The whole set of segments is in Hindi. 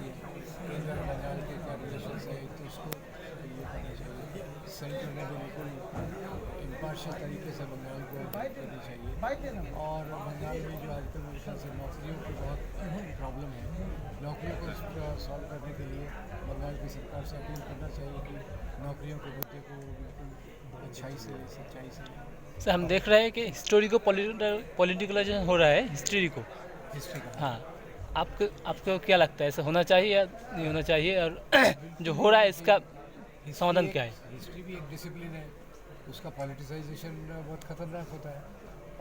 होती है, केंद्र और बंगाल के क्या रिलेशन है, तो उसको ये करना चाहिए। सेंटर ने बिल्कुल इम्पार्शियल तरीके से बंगाल को हेल्प करनी चाहिए। और बंगाल में जो आजकल मेरे ख्याल से नौकरियों की बहुत प्रॉब्लम है, नौकरियों को सॉल्व करने के लिए बंगाल की सरकार से अपील करना चाहिए कि नौकरियों के मुद्दे को बिल्कुल अच्छाई से सच्चाई से सर हम देख रहे हैं कि हिस्टोरी को पॉलिटिकलाइजेशन हो रहा है, हिस्ट्री को। हिस्ट्री का। हाँ, आपको आपको क्या लगता है, ऐसा होना चाहिए या नहीं होना चाहिए, और जो बिल्कुल हो रहा है बिल्कुल। इसका हिस्ट्री समाधान क्या एक है? हिस्ट्री भी एक डिसिप्लिन है, उसका पॉलिटिसाइजेशन बहुत ख़तरनाक होता है।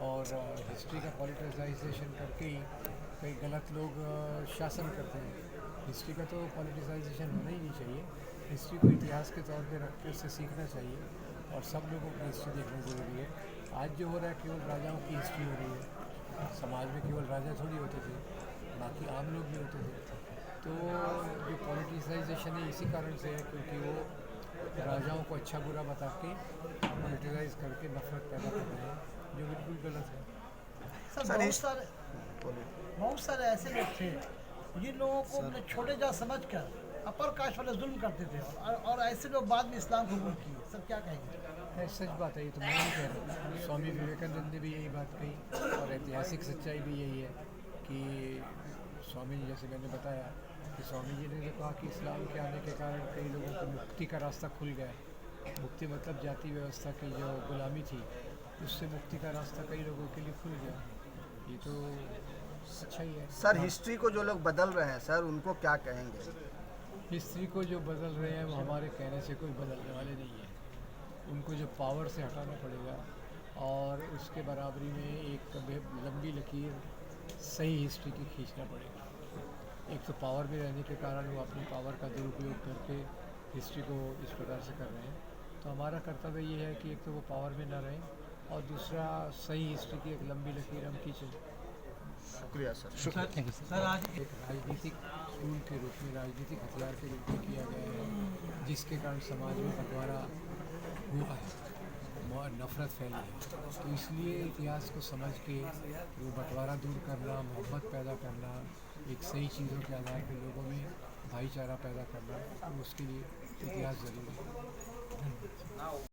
और हिस्ट्री का पॉलिटिसाइजेशन करके ही कई गलत लोग शासन करते हैं। हिस्ट्री का तो पॉलिटिसाइजेशन होना ही नहीं चाहिए। हिस्ट्री को इतिहास के तौर पे रख के उससे सीखना चाहिए, और सब लोगों को हिस्ट्री देखना ज़रूरी है। आज जो हो रहा है केवल राजाओं की हिस्ट्री हो रही है, समाज में केवल राजा थोड़ी होते थे, बाकी आम लोग भी होते थे। तो जो पॉलिटिसाइजेशन है इसी कारण से है, क्योंकि वो राजाओं को अच्छा बुरा बता के पॉलिटिसाइज करके नफरत पैदा कर रहे हैं, जो बिल्कुल गलत है। सर सर इस बहुत सारे ऐसे लोग थे जिन लोगों को अपने छोटे जा समझकर अपर कास्ट वाले जुल्म करते थे, और ऐसे लोग बाद में इस्लाम कबूल किए। सर क्या कहेंगे? सच बात है, ये तो मैं नहीं कह रहा, स्वामी विवेकानंद ने भी यही बात कही, और ऐतिहासिक सच्चाई भी यही है कि स्वामी जी, जैसे मैंने बताया कि स्वामी जी ने तो कहा कि इस्लाम के आने के कारण कई लोगों को मुक्ति का रास्ता खुल गया। मुक्ति मतलब जाति व्यवस्था की जो गुलामी थी, उससे मुक्ति का रास्ता कई लोगों के लिए खुल गया। ये तो अच्छा ही है। सर हिस्ट्री को जो लोग बदल रहे हैं सर, उनको क्या कहेंगे? हिस्ट्री को जो बदल रहे हैं वो हमारे कहने से कोई बदलने वाले नहीं है। उनको जो पावर से हटाना पड़ेगा, और उसके बराबरी में एक लंबी लकीर सही हिस्ट्री की खींचना पड़ेगा। एक तो पावर में रहने के कारण वो अपनी पावर का दुरुपयोग करके हिस्ट्री को इस प्रकार से कर रहे हैं। तो हमारा कर्तव्य ये है कि एक तो वो पावर में ना रहें, और दूसरा सही हिस्ट्री की एक लंबी लकीर हम खींचें। शुक्रिया sir. Thank you sir. Sir आज एक राजनीतिक टूल के रूप में, राजनीतिक हथियार के रूप में किया गया है, जिसके कारण समाज में बंटवारा हुआ है और नफरत फैली है। तो इसलिए इतिहास को समझ के वो बंटवारा दूर करना, मोहब्बत पैदा करना, एक सही चीज़ों के आधार पर लोगों में भाईचारा पैदा करना, तो उसके लिए इतिहास ज़रूरी है।